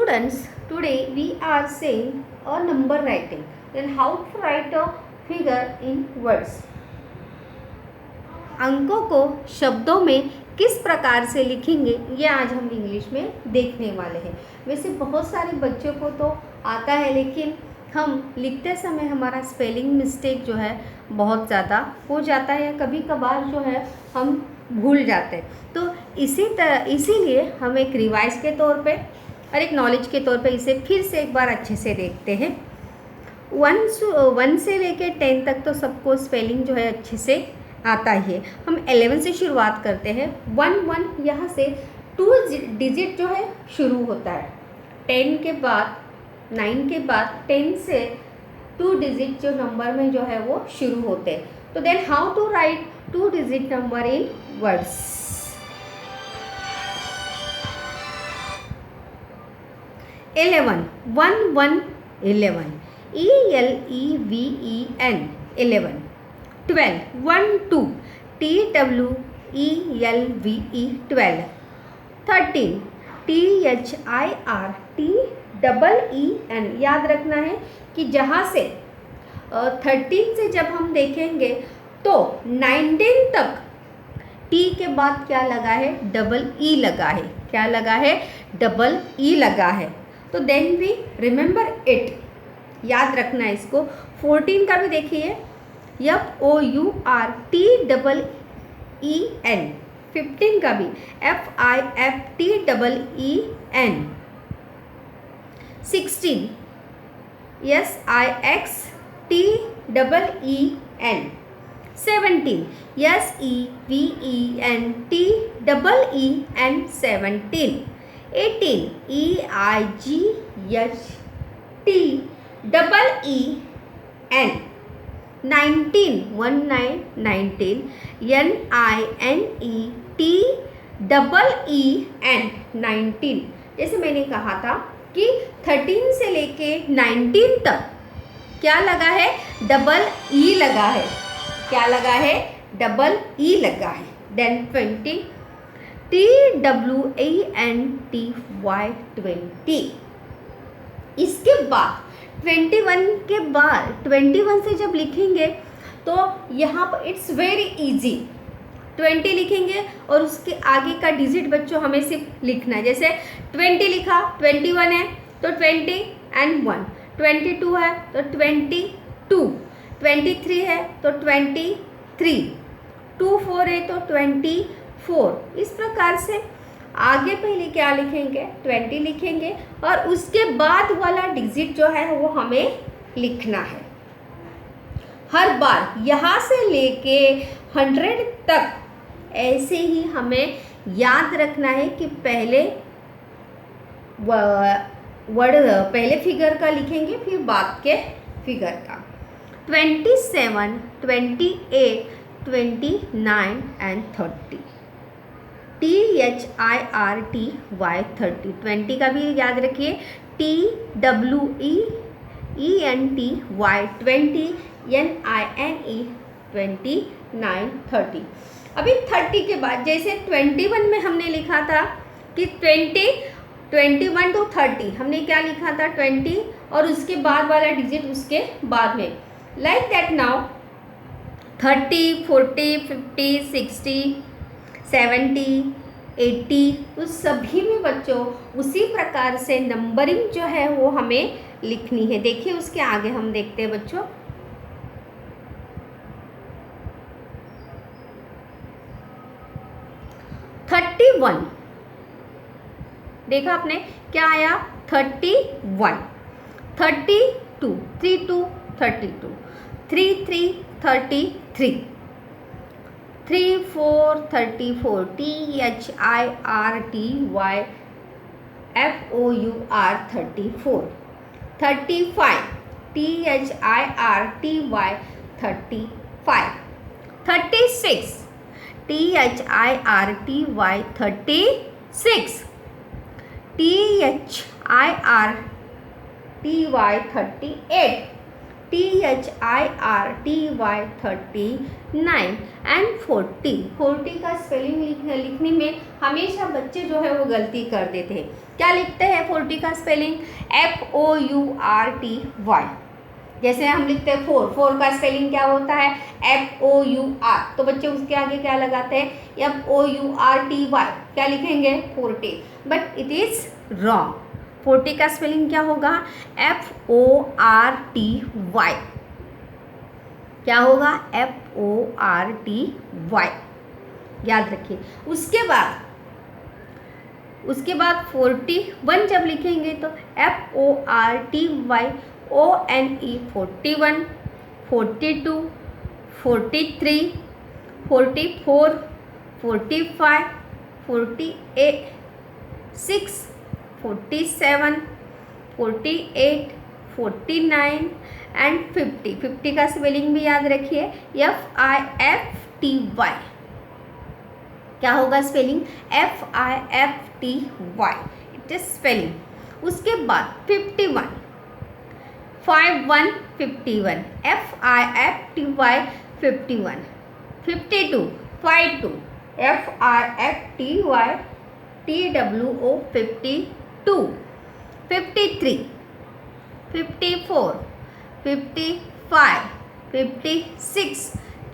Students, today we are seeing a number writing. Then how to write a figure in words. अंकों को शब्दों में किस प्रकार से लिखेंगे ये आज हम इंग्लिश में देखने वाले हैं। वैसे बहुत सारे बच्चों को तो आता है, लेकिन हम लिखते समय हमारा स्पेलिंग मिस्टेक जो है बहुत ज़्यादा हो जाता है या कभी कभार जो है हम भूल जाते हैं। तो इसीलिए हम एक रिवाइज के तौर पे और एक नॉलेज के तौर पे इसे फिर से एक बार अच्छे से देखते हैं। 1 से लेके 10 तक तो सबको स्पेलिंग जो है अच्छे से आता ही है। हम 11 से शुरुआत करते हैं। 1 यहाँ से 2 डिजिट जो है शुरू होता है। 10 के बाद 9 के बाद 10 से 2 डिजिट जो नंबर में जो है वो शुरू होते हैं। तो then how to write 2 digit number in words. 11 11 ELEVEN 11 12 12 TWELVE 12 13 THIRTEEN। याद रखना है कि जहाँ से 13 से जब हम देखेंगे तो 19 तक टी के बाद क्या लगा है, डबल ई लगा है। क्या लगा है, डबल ई लगा है। तो देन वी रिमेंबर इट, याद रखना है इसको। 14 का भी देखिए, FOURTEEN। 15 का भी FIFTEEN। 16 SIXTEEN। 17 SEVENTEEN 17। 18 EIGHTEEN। 19 19 NINETEEN 19। जैसे मैंने कहा था कि 13 से लेके 19 तक क्या लगा है, डबल ई लगा है। क्या लगा है, डबल ई लगा है। Then 20 TWENTY 20। इसके बाद 21 से जब लिखेंगे तो यहाँ पर इट्स वेरी इजी। 20 लिखेंगे और उसके आगे का डिजिट बच्चों हमें सिर्फ लिखना है। जैसे 20 लिखा, 21 है तो 20 and 1, 22 है तो 22, 23 है तो 23, 24 है तो 24। इस प्रकार से आगे पहले क्या लिखेंगे, 20 लिखेंगे और उसके बाद वाला डिजिट जो है वो हमें लिखना है। हर बार यहाँ से लेके 100 तक ऐसे ही हमें याद रखना है कि पहले पहले फिगर का लिखेंगे, फिर बाद के फिगर का। 27 28 29 and 30। THIRTY 30। 20 का भी याद रखिए, TWEENTY 20 NINE 29 30। अभी 30 के बाद जैसे 21 में हमने लिखा था कि 21 to 30 हमने क्या लिखा था, 20 और उसके बाद वाला डिजिट उसके बाद में। लाइक दैट नाउ 30 40 50 60 70 80 उस सभी में बच्चों उसी प्रकार से नंबरिंग जो है वो हमें लिखनी है। देखिए उसके आगे हम देखते हैं बच्चों। 31 देखा आपने, क्या आया, 31। 32 32 32 33 33 34 34 THIRTYFOUR 34। 35 THIRTY 35। 36 THIRTY 36। THIRTY 38। THIRTY 39 and 40 का स्पेलिंग लिखने में हमेशा बच्चे जो है वो गलती कर देते हैं। क्या लिखते हैं 40 का स्पेलिंग? FOURTY। जैसे हम लिखते हैं 4 का स्पेलिंग क्या होता है? FOUR। तो बच्चे उसके आगे क्या लगाते हैं? FOURTY। क्या लिखेंगे? 40। But it is wrong. 40 का स्पेलिंग क्या होगा? FORTY। क्या होगा? FORTY। याद रखिए। उसके बाद 41 जब लिखेंगे तो FORTY ONE 41, 42, 43, 44, 45, 48, 6, 47, 48, 49 एंड 50 का स्पेलिंग भी याद रखिए FIFTY। क्या होगा spelling? FIFTY। It is spelling. उसके बाद 51 51 FIFTY 51, 52 52 FIFTY TWO 52, 53 54 55 56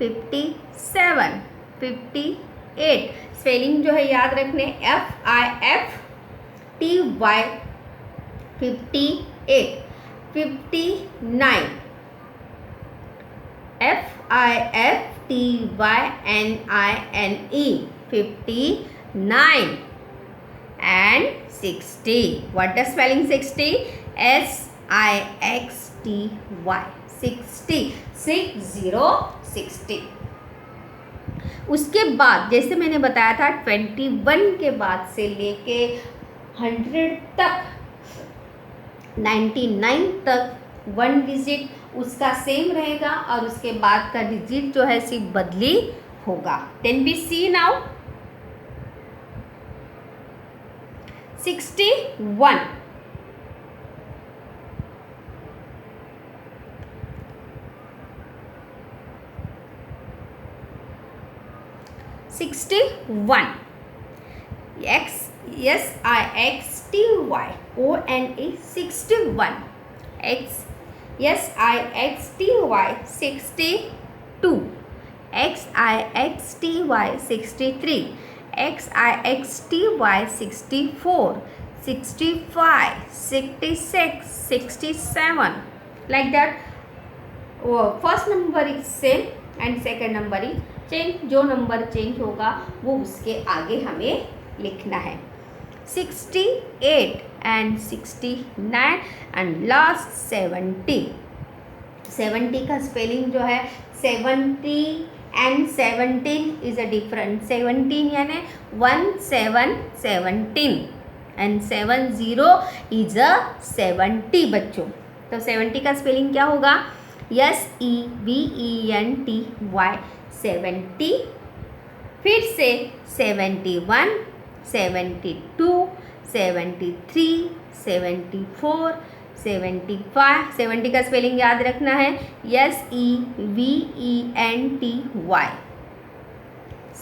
57 58। स्पेलिंग जो है याद रखने FIFTY 58, 59 FIFTYNINE 59 and 60. What does spelling 60? SIXTY 60, 60। उसके बाद जैसे मैंने बताया था 21 के बाद से लेके 100 तक 99 तक 1 डिजिट उसका सेम रहेगा और उसके बाद का डिजिट जो है सिर्फ बदली होगा। Then we see now 61 61 SIXTY ONE 61 SIXTY 62 XIXTY 63 XIXTY 64 65 66 67 like that। First number is same and second number is change. जो नंबर चेंज होगा वो उसके आगे हमें लिखना है। 68 एंड 69 एंड लास्ट 70। 70 का स्पेलिंग जो है 70 एंड 17 इज अ डिफरेंट। 17 यानी 17 एंड 70 इज अ 70 बच्चों। तो 70 का स्पेलिंग क्या होगा? SEVENTY 70। फिर से 71 72 73 74 75। 70 का स्पेलिंग याद रखना है SEVENTY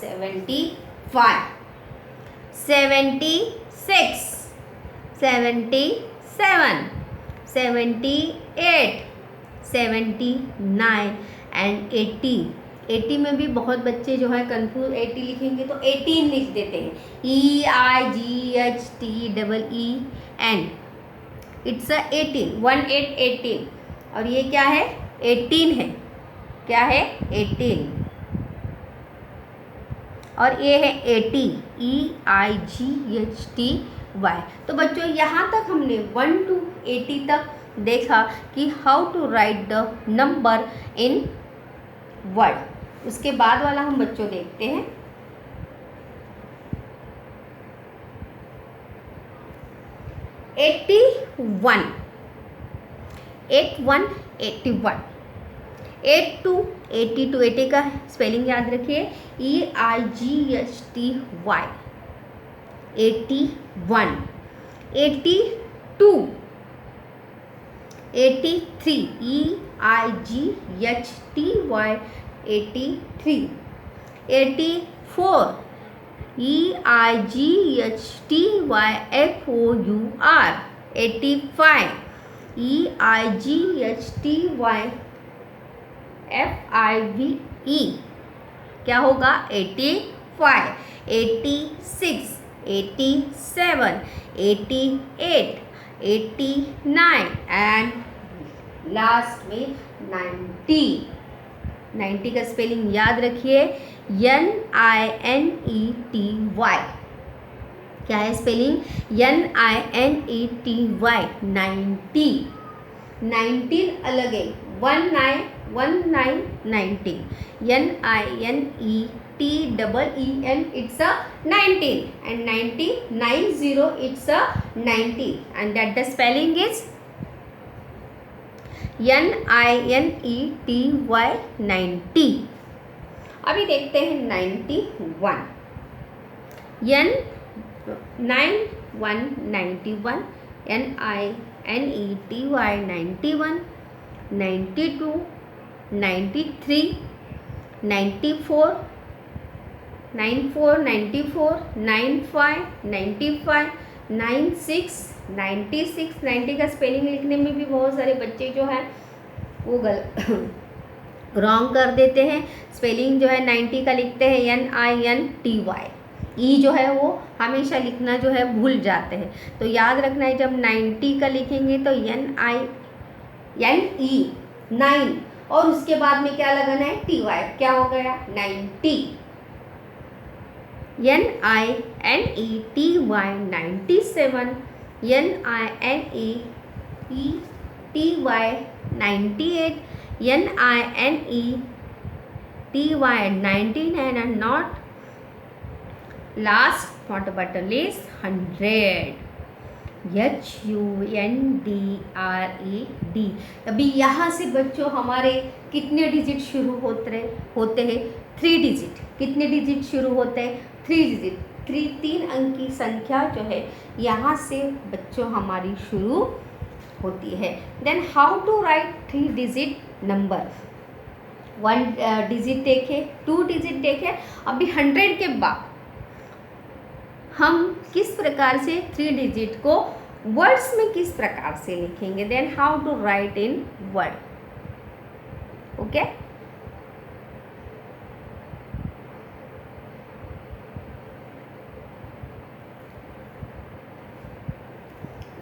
75 76 77 78 79 एंड 80। 80 में भी बहुत बच्चे जो है कंफ्यूज 80 लिखेंगे तो 18 लिख देते हैं EIGHTEEN। इट्स अ 18 और ये क्या है? 18 है। क्या है? 18 और ये है 80 EIGHTY। तो बच्चों यहाँ तक हमने 1 to 80 तक देखा कि how to write the number in word. उसके बाद वाला हम बच्चों देखते हैं 81 81 81 82 82 80 का स्पेलिंग याद रखिए EIGHTY 81 82 83, EIGHTY 83. 84, EIGHTYFOUR 85, EIGHTYFIVE क्या होगा 85. 86, 87, 88, 89 एंड लास्ट में 90. 90 का स्पेलिंग याद रखिए NINETY. क्या है स्पेलिंग NINETY 90. 19 अलग है 19 19 NINETEEN it's a 19 and 90 it's a 90 and that the spelling is NINETY 90. अभी देखते हैं 91. NINETY 91, 91, 92, 93, 94, 94, 95, 95, 96, 96. 90 का स्पेलिंग लिखने में भी बहुत सारे बच्चे जो है वो रॉन्ग कर देते हैं. स्पेलिंग जो है 90 का लिखते हैं NINTY. जो है वो हमेशा लिखना जो है भूल जाते हैं. तो याद रखना है जब 90 का लिखेंगे तो NINE 9 और उसके बाद में क्या लगाना है TY. क्या हो गया 90. NINETY 97, NINETY 98, NINETY 99 and not last not but least 100. HUNDRED. अभी यहाँ से बच्चों हमारे कितने डिजिट शुरू होते हैं 3 डिजिट. कितने डिजिट शुरू होते हैं 3 डिजिट. 3 अंक की संख्या जो है यहाँ से बच्चों हमारी शुरू होती है. Then how to write 3 digit number. 1 digit देखे 2 डिजिट देखे. अभी 100 के बाद हम किस प्रकार से 3 डिजिट को वर्ड्स में किस प्रकार से लिखेंगे. Then how to write in word. Okay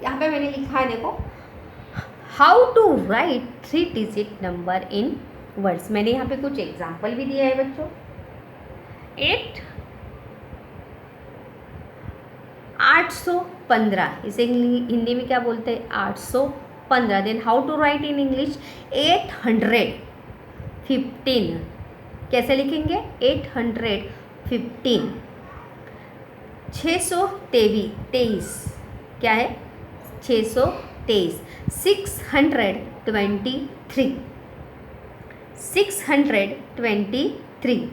यहाँ पे मैंने लिखा है देखो how to write 3 digit number in words. मैंने यहाँ पे कुछ एग्जाम्पल भी दिया है बच्चों. 815 इसे हिंदी में क्या बोलते हैं 815. Then how to write in English 815. कैसे लिखेंगे 815. 623 क्या है 623. 623 623.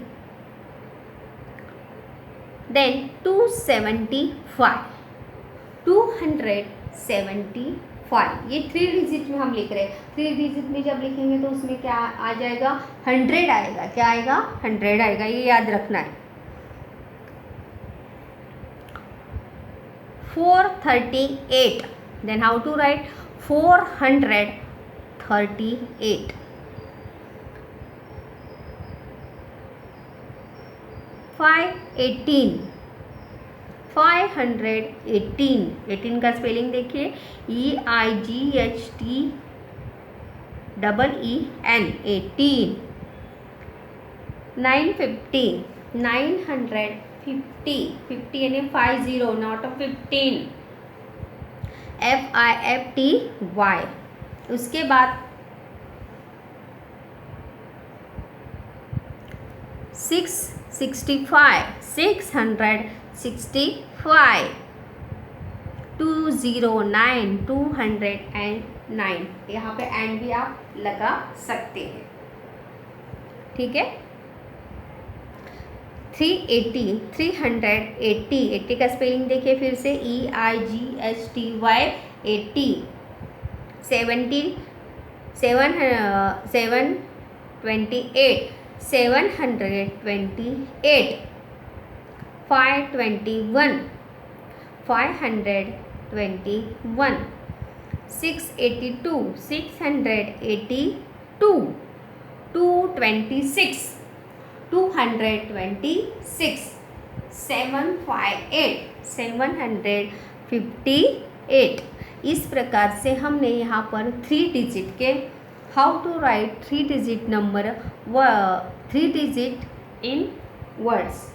देन 275 275. ये 3 डिजिट में हम लिख रहे हैं. 3 डिजिट में जब लिखेंगे तो उसमें क्या आ जाएगा 100 आएगा. क्या आएगा 100 आएगा. ये याद रखना है. 438. Then how to right 438. 518 518. 18 का स्पेलिंग देखिए EIGHTEEN 18. 950 950. 50 यानी 50 नॉट 15. FIFTY. उसके बाद 665 665. 209 209. यहाँ पे एंड भी आप लगा सकते हैं. ठीक है. 380 380. 80 का स्पेलिंग देखिए फिर से EIGHTY 80. 728 728 521 521 682 682 226 226 758 758। इस प्रकार से हमने यहाँ पर 3 डिजिट के how to write 3 digit number 3 digit in words,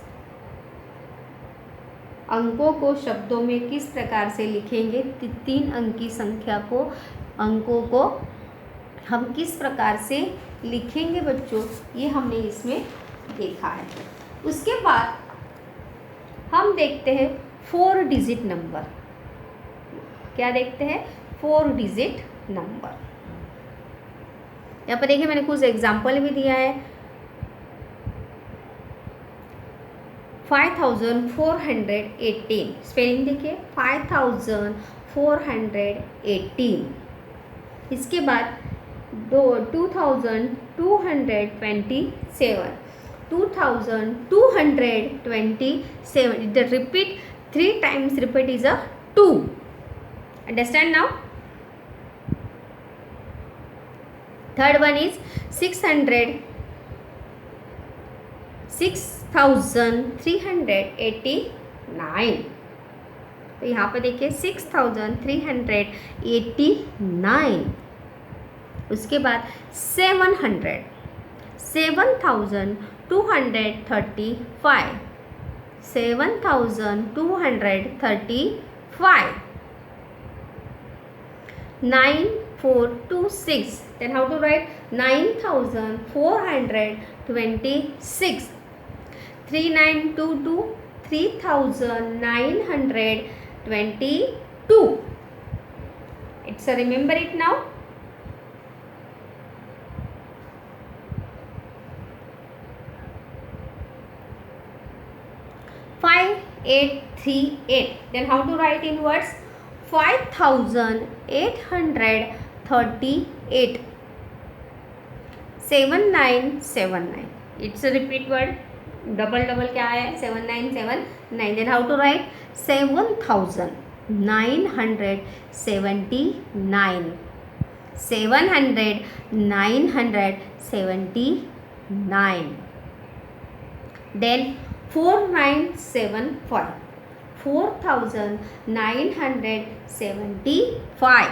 अंकों को शब्दों में किस प्रकार से लिखेंगे, 3 अंक की संख्या को अंकों को हम किस प्रकार से लिखेंगे बच्चों, ये हमने इसमें देखा है। उसके बाद हम देखते हैं 4 डिजिट नंबर। क्या देखते हैं? 4 डिजिट नंबर। यहाँ पर देखिए मैंने कुछ एग्जाम्पल भी दिया है। 5418, स्पेलिंग देखिए 5418। इसके बाद 2227 2227, the repeat 3 times repeat is a 2. Understand now? Third one is 6389। तो यहाँ पर देखिए 6389। उसके बाद 7235 7235 9426। then how to write 9426 3922 3922। it's a remember it now। 5838, then how to write in words 5838 7979। it's a repeat word, double क्या है 7979। then how to write 7979 979। then 4975 4975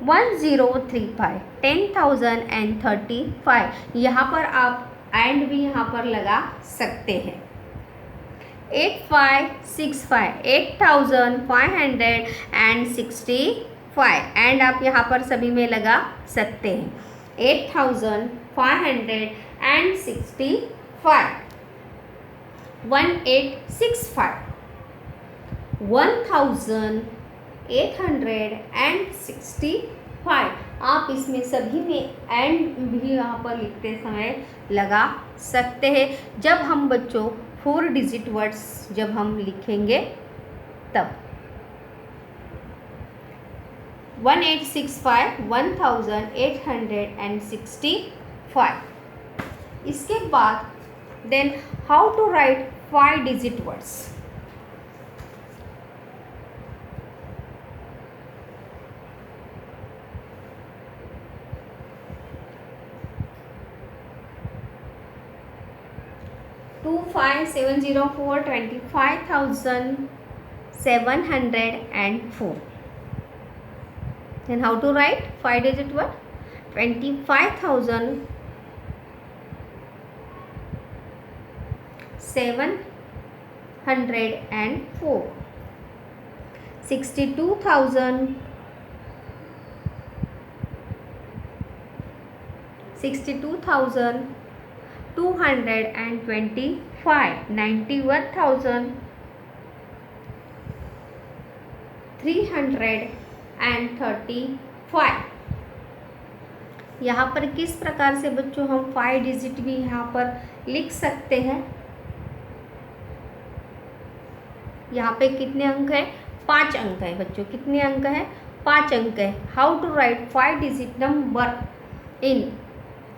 1035 10,035। यहाँ पर आप एंड भी यहाँ पर लगा सकते हैं। 8565 8565 एंड आप यहाँ पर सभी में लगा सकते हैं। 8565 1865 1865। आप इसमें सभी में एंड भी यहाँ पर लिखते समय लगा सकते हैं। जब हम बच्चों 4 डिजिट वर्ड्स जब हम लिखेंगे तब 1865 1865। इसके बाद then how to write 5 digit words. 25704 25,704। then how to write 5 digit word 25,704 62,000 225 91,335। यहाँ पर किस प्रकार से बच्चों हम 5 डिजिट भी यहाँ पर लिख सकते हैं। यहाँ पे कितने अंक हैं 5 अंक है बच्चों। कितने अंक है? 5 अंक है। How to write 5 digit number in,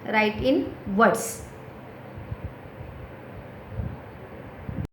write in words.